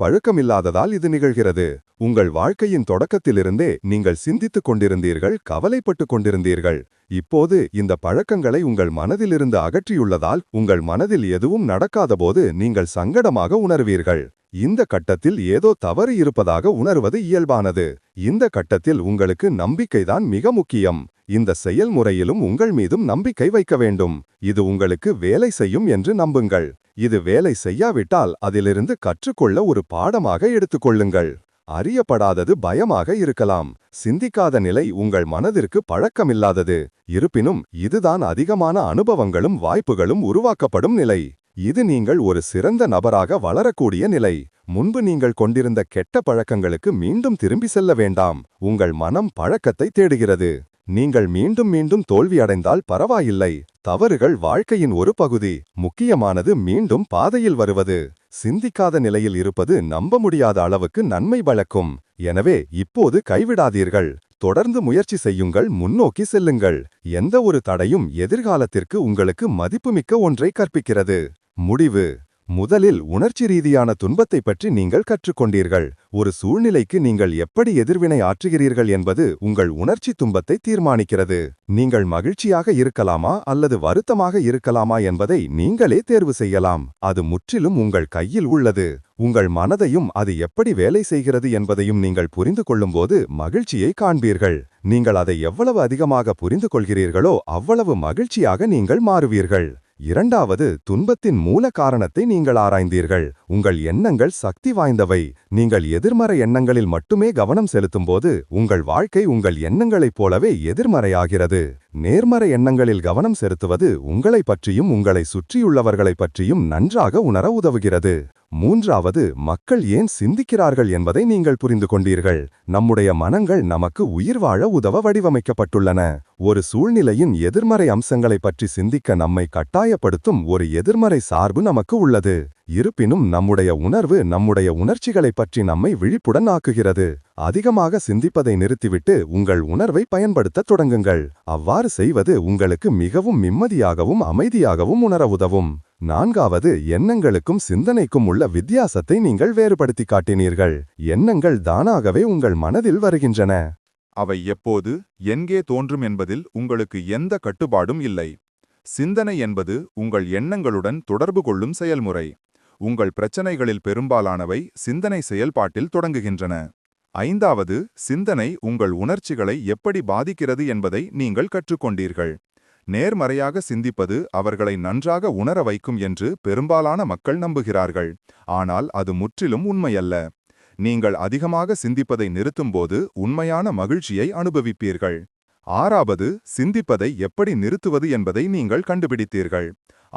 பழக்கமில்லாததால் இது நிகழ்கிறது. உங்கள் வாழ்க்கையின் தொடக்கத்திலிருந்தே நீங்கள் சிந்தித்துக் கொண்டிருந்தீர்கள், கவலைப்பட்டுக் கொண்டிருந்தீர்கள். இப்போது இந்த பழக்கங்களை உங்கள் மனதிலிருந்து அகற்றியுள்ளதால் உங்கள் மனதில் எதுவும் நடக்காதபோது நீங்கள் சங்கடமாக உணர்வீர்கள். இந்த கட்டத்தில் ஏதோ தவறு இருப்பதாக உணர்வது இயல்பானது. இந்த கட்டத்தில் உங்களுக்கு நம்பிக்கைதான் மிக முக்கியம். இந்த செயல்முறையிலும் உங்கள் மீதும் நம்பிக்கை வைக்க வேண்டும். இது உங்களுக்கு வேலை செய்யும் என்று நம்புங்கள். இது வேலை செய்யாவிட்டால் அதிலிருந்து கற்றுக்கொள்ள ஒரு பாடமாக எடுத்துக்கொள்ளுங்கள். அறியப்படாதது பயமாக இருக்கலாம். சிந்திக்காத நிலை உங்கள் மனதிற்கு பழக்கமில்லாதது. இருப்பினும் இதுதான் அதிகமான அனுபவங்களும் வாய்ப்புகளும் உருவாக்கப்படும் நிலை. இது நீங்கள் ஒரு சிறந்த நபராக வளரக்கூடிய நிலை. முன்பு நீங்கள் கொண்டிருந்த கெட்ட பழக்கங்களுக்கு மீண்டும் திரும்பி செல்ல வேண்டாம். உங்கள் மனம் பழக்கத்தை தேடுகிறது. நீங்கள் மீண்டும் மீண்டும் தோல்வியடைந்தால் பரவாயில்லை. தவறுகள் வாழ்க்கையின் ஒரு பகுதி. முக்கியமானது மீண்டும் பாதையில் வருவது. சிந்திக்காத நிலையில் இருப்பது நம்ப முடியாத அளவுக்கு நன்மை பயக்கும். எனவே இப்போது கைவிடாதீர்கள். தொடர்ந்து முயற்சி செய்யுங்கள், முன்னோக்கி செல்லுங்கள். எந்த ஒரு தடையும் எதிர்காலத்திற்கு உங்களுக்கு மதிப்புமிக்க ஒன்றை கற்பிக்கிறது. முடிவு. முதலில் உணர்ச்சி ரீதியான துன்பத்தை பற்றி நீங்கள் கற்றுக்கொண்டீர்கள். ஒரு சூழ்நிலைக்கு நீங்கள் எப்படி எதிர்வினை ஆற்றுகிறீர்கள் என்பது உங்கள் உணர்ச்சி துன்பத்தை தீர்மானிக்கிறது. நீங்கள் மகிழ்ச்சியாக இருக்கலாமா அல்லது வருத்தமாக இருக்கலாமா என்பதை நீங்களே தேர்வு செய்யலாம். அது முற்றிலும் உங்கள் கையில் உள்ளது. உங்கள் மனதையும் அது எப்படி வேலை செய்கிறது என்பதையும் நீங்கள் புரிந்து கொள்ளும்போது மகிழ்ச்சியை காண்பீர்கள். நீங்கள் அதை எவ்வளவு அதிகமாக புரிந்து கொள்கிறீர்களோ அவ்வளவு மகிழ்ச்சியாக நீங்கள் மாறுவீர்கள். இரண்டாவது, துன்பத்தின் மூல காரணத்தை நீங்கள் ஆராய்ந்தீர்கள். உங்கள் எண்ணங்கள் சக்தி வாய்ந்தவை. நீங்கள் எதிர்மறை எண்ணங்களில் மட்டுமே கவனம் செலுத்தும்போது உங்கள் வாழ்க்கை உங்கள் எண்ணங்களைப் போலவே எதிர்மறையாகிறது. நேர்மறை எண்ணங்களில் கவனம் செலுத்துவது உங்களைப் பற்றியும் உங்களை சுற்றியுள்ளவர்களைப் பற்றியும் நன்றாக உணர உதவுகிறது. மூன்றாவது, மக்கள் ஏன் சிந்திக்கிறார்கள் என்பதை நீங்கள் புரிந்து கொண்டீர்கள். நம்முடைய மனங்கள் நமக்கு உயிர் வாழ உதவ வடிவமைக்கப்பட்டுள்ளன. ஒரு சூழ்நிலையின் எதிர்மறை அம்சங்களைப் பற்றி சிந்திக்க நம்மை கட்டாயப்படுத்தும் ஒரு எதிர்மறை சார்பு நமக்கு உள்ளது. இருப்பினும் நம்முடைய உணர்வு நம்முடைய உணர்ச்சிகளைப் பற்றி நம்மை விழிப்புடன் ஆக்குகிறது. அதிகமாக சிந்திப்பதை நிறுத்திவிட்டு உங்கள் உணர்வை பயன்படுத்தத் தொடங்குங்கள். அவ்வாறு செய்வது உங்களுக்கு மிகவும் நிம்மதியாகவும் அமைதியாகவும் உணர உதவும். நான்காவது, எண்ணங்களுக்கும் சிந்தனைக்கும் உள்ள வித்தியாசத்தை நீங்கள் வேறுபடுத்தி காட்டினீர்கள். எண்ணங்கள் தானாகவே உங்கள் மனதில் வருகின்றன. அவை எப்போது, எங்கே தோன்றும் என்பதில் உங்களுக்கு எந்த கட்டுப்பாடும் இல்லை. சிந்தனை என்பது உங்கள் எண்ணங்களுடன் தொடர்பு கொள்ளும் செயல்முறை. உங்கள் பிரச்சனைகளில் பெரும்பாலானவை சிந்தனை செயல்பாட்டில் தொடங்குகின்றன. ஐந்தாவது, சிந்தனை உங்கள் உணர்ச்சிகளை எப்படி பாதிக்கிறது என்பதை நீங்கள் கற்றுக்கொண்டீர்கள். நேர்மறையாக சிந்திப்பது அவர்களை நன்றாக உணர வைக்கும் என்று பெரும்பாலான மக்கள் நம்புகிறார்கள். ஆனால் அது முற்றிலும் உண்மையல்ல. நீங்கள் அதிகமாக சிந்திப்பதை நிறுத்தும்போது உண்மையான மகிழ்ச்சியை அனுபவிப்பீர்கள். ஆறாவது, சிந்திப்பதை எப்படி நிறுத்துவது என்பதை நீங்கள் கண்டுபிடித்தீர்கள்.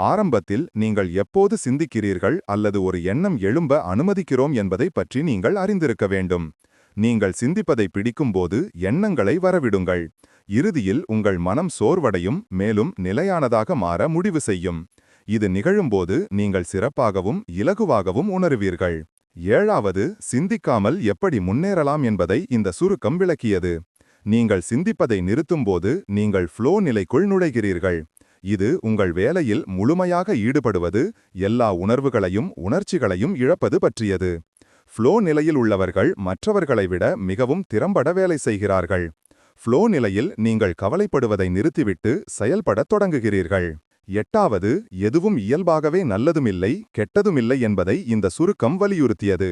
ஆரம்பத்தில் நீங்கள் எப்போது சிந்திக்கிறீர்கள் அல்லது ஒரு எண்ணம் எழும்ப அனுமதிக்கிறோம் என்பதை பற்றி நீங்கள் அறிந்திருக்க வேண்டும். நீங்கள் சிந்திப்பதை பிடிக்கும்போது எண்ணங்களை வரவிடுங்கள். இறுதியில் உங்கள் மனம் சோர்வடையும், மேலும் நிலையானதாக மாற முடிவு செய்யும். இது நிகழும்போது நீங்கள் சிறப்பாகவும் இலகுவாகவும் உணருவீர்கள். ஏழாவது, சிந்திக்காமல் எப்படி முன்னேறலாம் என்பதை இந்த சுருக்கம் விளக்கியது. நீங்கள் சிந்திப்பதை நிறுத்தும்போது நீங்கள் ஃப்ளோ நிலைக்குள் நுழைகிறீர்கள். இது உங்கள் வேலையில் முழுமையாக ஈடுபடுவது, எல்லா உணர்வுகளையும் உணர்ச்சிகளையும் இழப்பது பற்றியது. ஃப்ளோ நிலையில் உள்ளவர்கள் மற்றவர்களை விட மிகவும் திறம்பட வேலை செய்கிறார்கள். ஃப்ளோ நிலையில் நீங்கள் கவலைப்படுவதை நிறுத்திவிட்டு செயல்படத் தொடங்குகிறீர்கள். எட்டாவது, எதுவும் இயல்பாகவே நல்லதுமில்லை கெட்டதுமில்லை என்பதை இந்த சுருக்கம் வலியுறுத்தியது.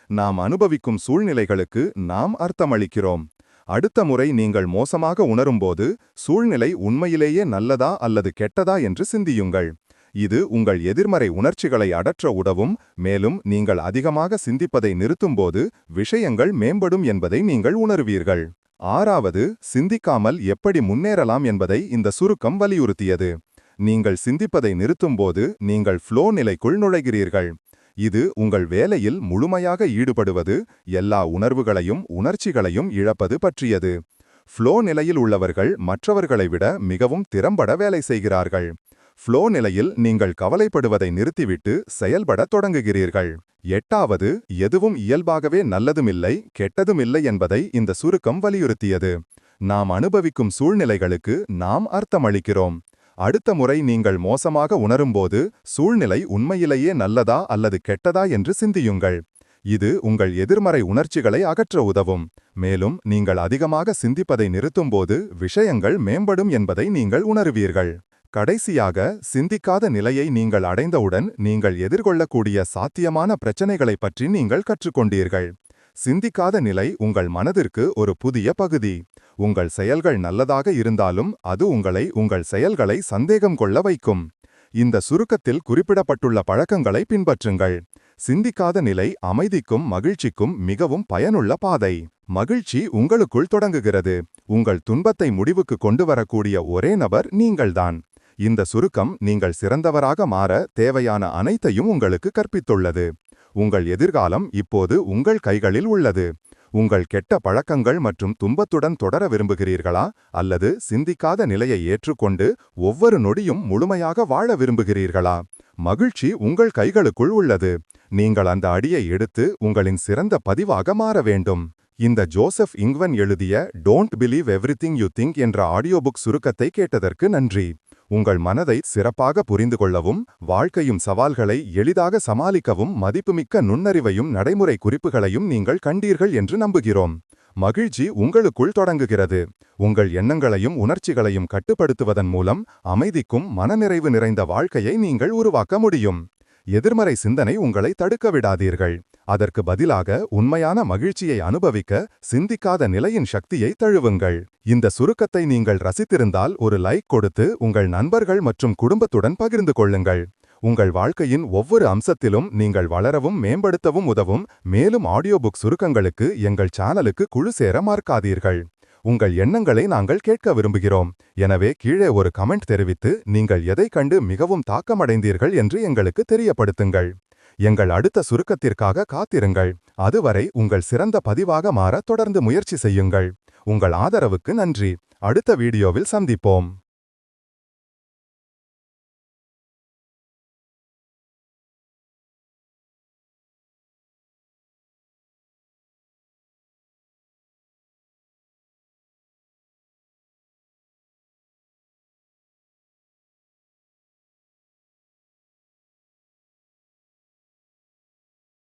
நாம் அனுபவிக்கும் சூழ்நிலைகளுக்கு நாம் அர்த்தமளிக்கிறோம். அடுத்த முறை நீங்கள் மோசமாக உணரும்போது சூழ்நிலை உண்மையிலேயே நல்லதா அல்லது கெட்டதா என்று சிந்தியுங்கள். இது உங்கள் எதிர்மறை உணர்ச்சிகளை அகற்ற உதவும், மேலும் நீங்கள் அதிகமாக சிந்திப்பதை நிறுத்தும்போது விஷயங்கள் மேம்படும் என்பதை நீங்கள் உணர்வீர்கள். ஆறாவது, சிந்திக்காமல் எப்படி முன்னேறலாம் என்பதை இந்த சுருக்கம் வலியுறுத்தியது. நீங்கள் சிந்திப்பதை நிறுத்தும்போது நீங்கள் ஃப்ளோ நிலைக்குள் நுழைகிறீர்கள். இது உங்கள் வேலையில் முழுமையாக ஈடுபடுவது, எல்லா உணர்வுகளையும் உணர்ச்சிகளையும் இழப்பது பற்றியது. ஃப்ளோ நிலையில் உள்ளவர்கள் மற்றவர்களை விட மிகவும் திறம்பட வேலை செய்கிறார்கள். ஃப்ளோ நிலையில் நீங்கள் கவலைப்படுவதை நிறுத்திவிட்டு செயல்படத் தொடங்குகிறீர்கள். எட்டாவது, எதுவும் இயல்பாகவே நல்லதுமில்லை கெட்டதுமில்லை என்பதை இந்த சுருக்கம் வலியுறுத்தியது. நாம் அனுபவிக்கும் சூழ்நிலைகளுக்கு நாம் அர்த்தமளிக்கிறோம். அடுத்த முறை நீங்கள் மோசமாக உணரும்போது சூழ்நிலை உண்மையிலேயே நல்லதா அல்லது கெட்டதா என்று சிந்தியுங்கள். இது உங்கள் எதிர்மறை உணர்ச்சிகளை அகற்ற உதவும். மேலும் நீங்கள் அதிகமாக சிந்திப்பதை நிறுத்தும்போது விஷயங்கள் மேம்படும் என்பதை நீங்கள் உணருவீர்கள். கடைசியாக, சிந்திக்காத நிலையை நீங்கள் அடைந்தவுடன் நீங்கள் எதிர்கொள்ளக்கூடிய சாத்தியமான பிரச்சனைகளைப் பற்றி நீங்கள் கற்றுக்கொண்டீர்கள். சிந்திக்காத நிலை உங்கள் மனதிற்கு ஒரு புதிய பகுதி. உங்கள் செயல்கள் நல்லதாக இருந்தாலும் அது உங்கள் செயல்களை சந்தேகம் கொள்ள வைக்கும். இந்த சுருக்கத்தில் குறிப்பிடப்பட்டுள்ள பழக்கங்களை பின்பற்றுங்கள். சிந்திக்காத நிலை அமைதிக்கும் மகிழ்ச்சிக்கும் மிகவும் பயனுள்ள பாதை. மகிழ்ச்சி உங்களுக்குள் தொடங்குகிறது. உங்கள் துன்பத்தை முடிவுக்கு கொண்டு வரக்கூடிய ஒரே நபர் நீங்கள்தான். இந்த சுருக்கம் நீங்கள் சிறந்தவராக மாற தேவையான அனைத்தையும் உங்களுக்கு கற்பித்துள்ளது. உங்கள் எதிர்காலம் இப்போது உங்கள் கைகளில் உள்ளது. உங்கள் கெட்ட பழக்கங்கள் மற்றும் துன்பத்துடன் தொடர விரும்புகிறீர்களா, அல்லது சிந்திக்காத நிலையை ஏற்றுக்கொண்டு ஒவ்வொரு நொடியும் முழுமையாக வாழ விரும்புகிறீர்களா? மகிழ்ச்சி உங்கள் கைகளுக்குள் உள்ளது. நீங்கள் அந்த அடியை எடுத்து உங்களின் சிறந்த பதிவாக மாற வேண்டும். இந்த ஜோசப் இங்வன் எழுதிய don't believe everything you think என்ற ஆடியோ புக் சுருக்கத்தை கேட்டதற்கு நன்றி. உங்கள் மனதை சிறப்பாக புரிந்து கொள்ளவும், வாழ்க்கையும் சவால்களை எளிதாக சமாளிக்கவும் மதிப்புமிக்க நுண்ணறிவையும் நடைமுறை குறிப்புகளையும் நீங்கள் கண்டீர்கள் என்று நம்புகிறோம். மகிழ்ச்சி உங்களுக்குள் தொடங்குகிறது. உங்கள் எண்ணங்களையும் உணர்ச்சிகளையும் கட்டுப்படுத்துவதன் மூலம் அமைதிக்கும் மனநிறைவு நிறைந்த வாழ்க்கையை நீங்கள் உருவாக்க முடியும். எதிர்மறை சிந்தனை உங்களை தடுக்க விடாதீர்கள். அதற்கு பதிலாக உண்மையான மகிழ்ச்சியை அனுபவிக்க சிந்திக்காத நிலையின் சக்தியை தழுவுங்கள். இந்த சுருக்கத்தை நீங்கள் ரசித்திருந்தால் ஒரு லைக் கொடுத்து உங்கள் நண்பர்கள் மற்றும் குடும்பத்துடன் பகிர்ந்து கொள்ளுங்கள். உங்கள் வாழ்க்கையின் ஒவ்வொரு அம்சத்திலும் நீங்கள் வளரவும் மேம்படுத்தவும் உதவும் மேலும் ஆடியோ புக் சுருக்கங்களுக்கு எங்கள் சேனலுக்கு குழு சேர மறக்காதீர்கள். உங்கள் எண்ணங்களை நாங்கள் கேட்க விரும்புகிறோம். எனவே கீழே ஒரு கமெண்ட் தெரிவித்து நீங்கள் எதை கண்டு மிகவும் தாக்கமடைந்தீர்கள் என்று எங்களுக்கு தெரியப்படுத்துங்கள். எங்கள் அடுத்த சுருக்கத்திற்காக காத்திருங்கள். அதுவரை உங்கள் சிறந்த பதிவாக மாற தொடர்ந்து முயற்சி செய்யுங்கள். உங்கள் ஆதரவுக்கு நன்றி. அடுத்த வீடியோவில் சந்திப்போம்.